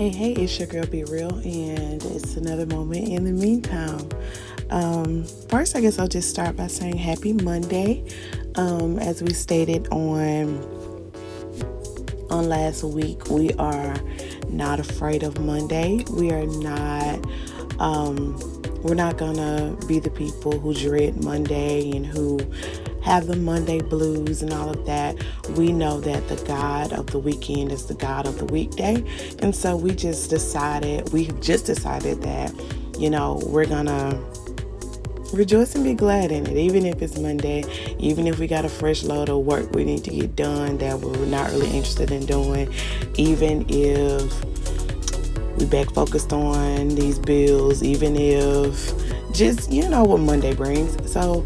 Hey, it's your girl B.Reel, and it's another moment in the meantime. First, I guess I'll just start by saying happy Monday. As we stated on last week, we are not afraid of Monday. We're not gonna be the people who dread Monday and who have the Monday blues and all of that. We know that the God of the weekend is the God of the weekday. And so we just decided that, we're gonna rejoice and be glad in it, even if it's Monday, even if we got a fresh load of work we need to get done that we're not really interested in doing, even if we back focused on these bills, even if just, what Monday brings. So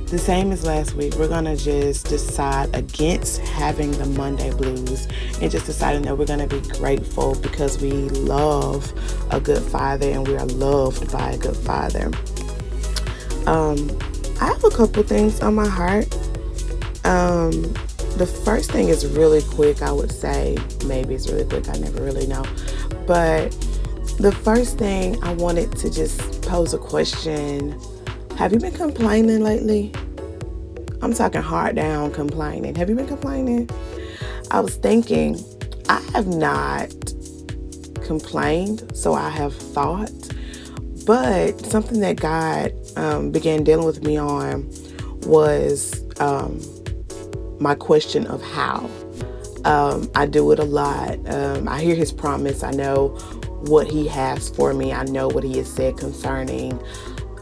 the same as last week, we're going to just decide against having the Monday blues and just deciding that we're going to be grateful because we love a good father and we are loved by a good father. I have a couple things on my heart. The first thing is really quick, I would say. Maybe it's really quick, I never really know. But the first thing, I wanted to just pose a question. Have you been complaining lately? I'm talking hard down complaining. Have you been complaining? I was thinking, I have not complained, so I have thought. But something that God began dealing with me on was my question of how. I do it a lot. I hear his promise. I know what he has for me. I know what he has said concerning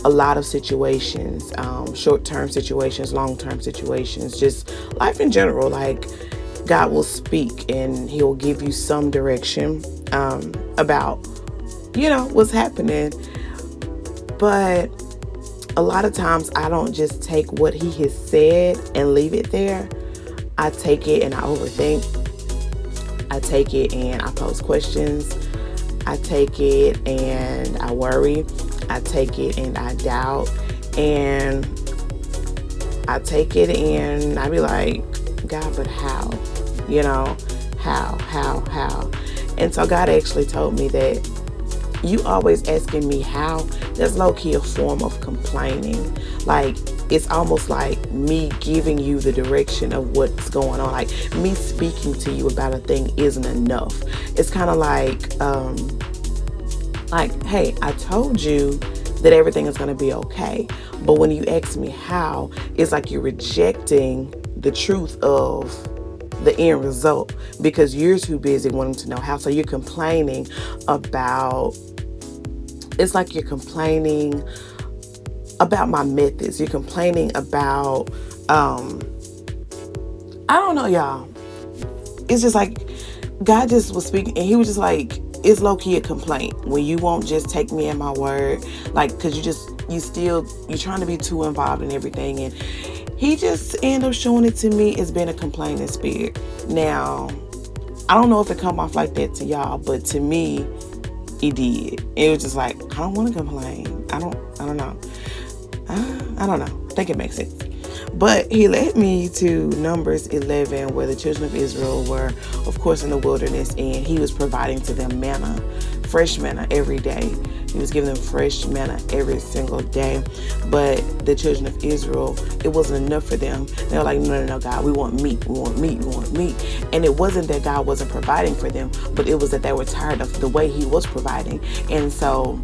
a lot of situations, short-term situations, long-term situations, just life in general. Like, God will speak and he'll give you some direction about, what's happening. But a lot of times I don't just take what he has said and leave it there. I take it and I overthink. I take it and I pose questions. I take it and I worry. I take it and I doubt. And I take it and I be like, God, but how? How? And so God actually told me that you always asking me how, that's low-key a form of complaining. Like, it's almost like me giving you the direction of what's going on. Like, me speaking to you about a thing isn't enough. It's kind of like, hey, I told you that everything is going to be okay. But when you ask me how, it's like you're rejecting the truth of the end result because you're too busy wanting to know how. So you're complaining about, it's like you're complaining about my methods. You're complaining about, I don't know, y'all. It's just like God just was speaking and he was just like, it's low-key a complaint when you won't just take me at my word, like, because you're trying to be too involved in everything. And he just ended up showing it to me as being a complaining spirit. Now, I don't know if it come off like that to y'all, but to me, it did. It was just like, I don't want to complain. I don't know. I don't know. I think it makes sense. But he led me to Numbers 11, where the children of Israel were, of course, in the wilderness, and he was providing to them manna, fresh manna every day. He was giving them fresh manna every single day. But the children of Israel, it wasn't enough for them. They were like, no, God, we want meat. We want meat. We want meat. And it wasn't that God wasn't providing for them, but it was that they were tired of the way he was providing. And so,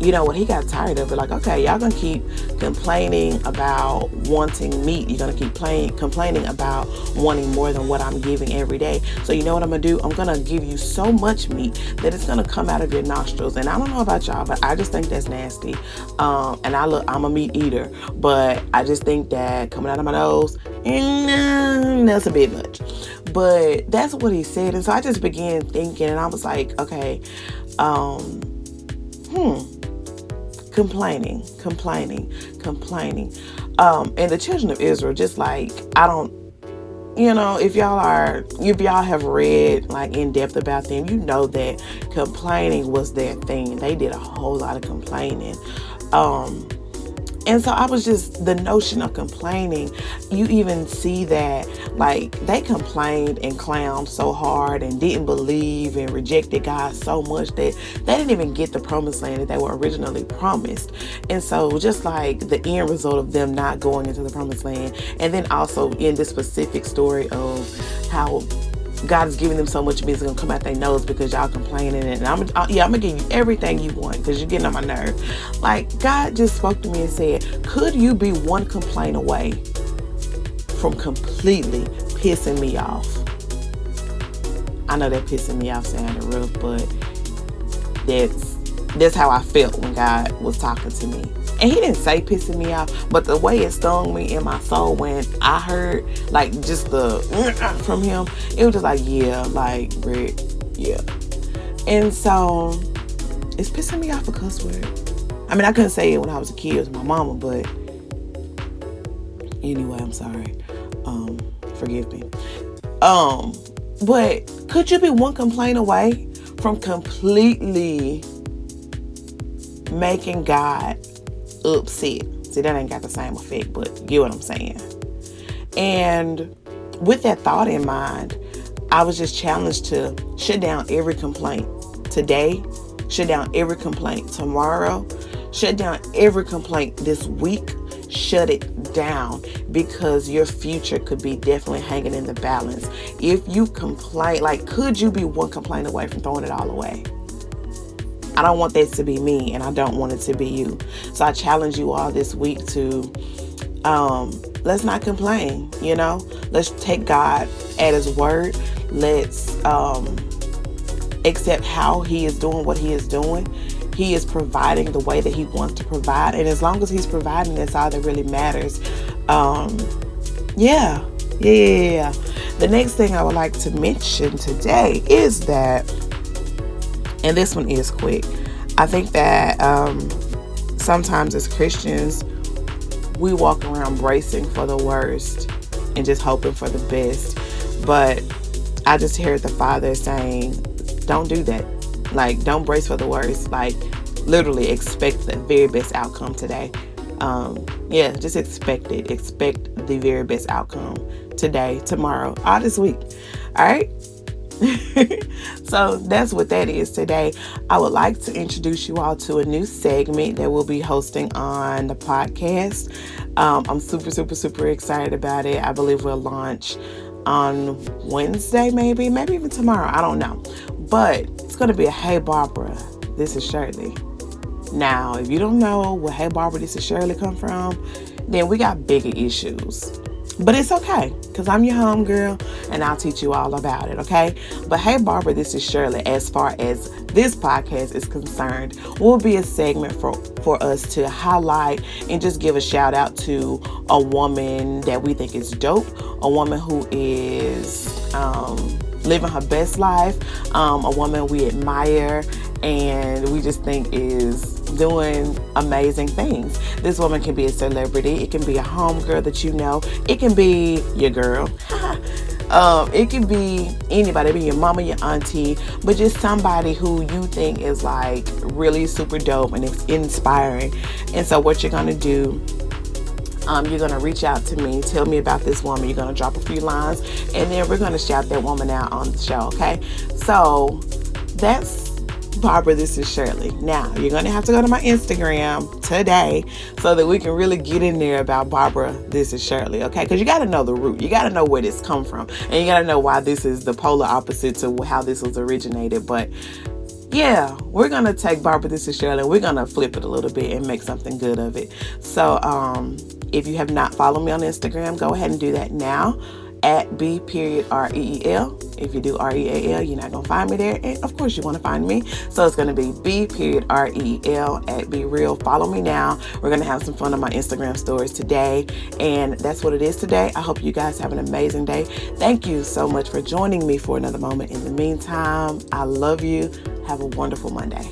when he got tired of it, like, okay, y'all gonna keep complaining about wanting meat. You're gonna keep complaining about wanting more than what I'm giving every day. So you know what I'm gonna do? I'm gonna give you so much meat that it's gonna come out of your nostrils. And I don't know about y'all, but I just think that's nasty. And I'm a meat eater, but I just think that coming out of my nose, that's a bit much. But that's what he said. And so I just began thinking, and I was like, okay, complaining. And the children of Israel, just like, if y'all have read like in depth about them, that complaining was their thing. They did a whole lot of complaining. And so I was just, the notion of complaining, you even see that, like, they complained and clowned so hard and didn't believe and rejected God so much that they didn't even get the promised land that they were originally promised. And so just like the end result of them not going into the promised land, and then also in this specific story of how God is giving them so much meat, it's gonna come out their nose because y'all complaining, and I'm gonna give you everything you want because you're getting on my nerve. Like, God just spoke to me and said, could you be one complaint away from completely pissing me off? I know that pissing me off sounded rough, but that's how I felt when God was talking to me. And he didn't say pissing me off, but the way it stung me in my soul when I heard, like, just the from him, it was just like, yeah, like, Britt, yeah. And so, it's pissing me off a cuss word. I mean, I couldn't say it when I was a kid with my mama, but anyway, I'm sorry. Forgive me. But could you be one complaint away from completely making God upset? See, that ain't got the same effect, but you get what I'm saying. And with that thought in mind, I was just challenged to shut down every complaint today, shut down every complaint tomorrow, shut down every complaint this week. Shut it down, because your future could be definitely hanging in the balance. If you complain, like, could you be one complaint away from throwing it all away? I don't want that to be me, and I don't want it to be you. So I challenge you all this week to let's not complain. Let's take God at his word. Let's accept how he is doing what he is doing. He is providing the way that he wants to provide, and as long as he's providing, that's all that really matters. Yeah. The next thing I would like to mention today is that, and this one is quick, I think that sometimes as Christians, we walk around bracing for the worst and just hoping for the best. But I just heard the Father saying, don't do that. Like, don't brace for the worst. Like, literally expect the very best outcome today. Just expect it. Expect the very best outcome today, tomorrow, all this week. All right? So that's what that is today. I would like to introduce you all to a new segment that we'll be hosting on the podcast. I'm super excited about it. I believe we'll launch on Wednesday, maybe even tomorrow. I don't know. But it's going to be a Hey Barbara, This is Shirley. Now, if you don't know where Hey Barbara, This is Shirley come from, then we got bigger issues. But it's okay, because I'm your homegirl and I'll teach you all about it, okay? But Hey Barbara, This is Shirley, as far as this podcast is concerned, will be a segment for us to highlight and just give a shout out to a woman that we think is dope, a woman who is living her best life, a woman we admire and we just think is doing amazing things. This woman can be a celebrity. It can be a homegirl that you know. It can be your girl. It can be anybody. It can be your mama, your auntie, but just somebody who you think is like really super dope and it's inspiring. And so what you're going to do, you're going to reach out to me, tell me about this woman. You're going to drop a few lines, and then we're going to shout that woman out on the show, okay? So that's Barbara, This is Shirley. Now, you're going to have to go to my Instagram today so that we can really get in there about Barbara, This is Shirley, okay? Because you got to know the root. You got to know where this come from. And you got to know why this is the polar opposite to how this was originated. But yeah, we're going to take Barbara, This is Shirley, and we're going to flip it a little bit and make something good of it. So, if you have not followed me on Instagram, go ahead and do that now at B.Reel. If you do REAL, you're not going to find me there. And of course you want to find me. So it's going to be B.Reel at B.Reel. Follow me now. We're going to have some fun on my Instagram stories today. And that's what it is today. I hope you guys have an amazing day. Thank you so much for joining me for another moment. In the meantime, I love you. Have a wonderful Monday.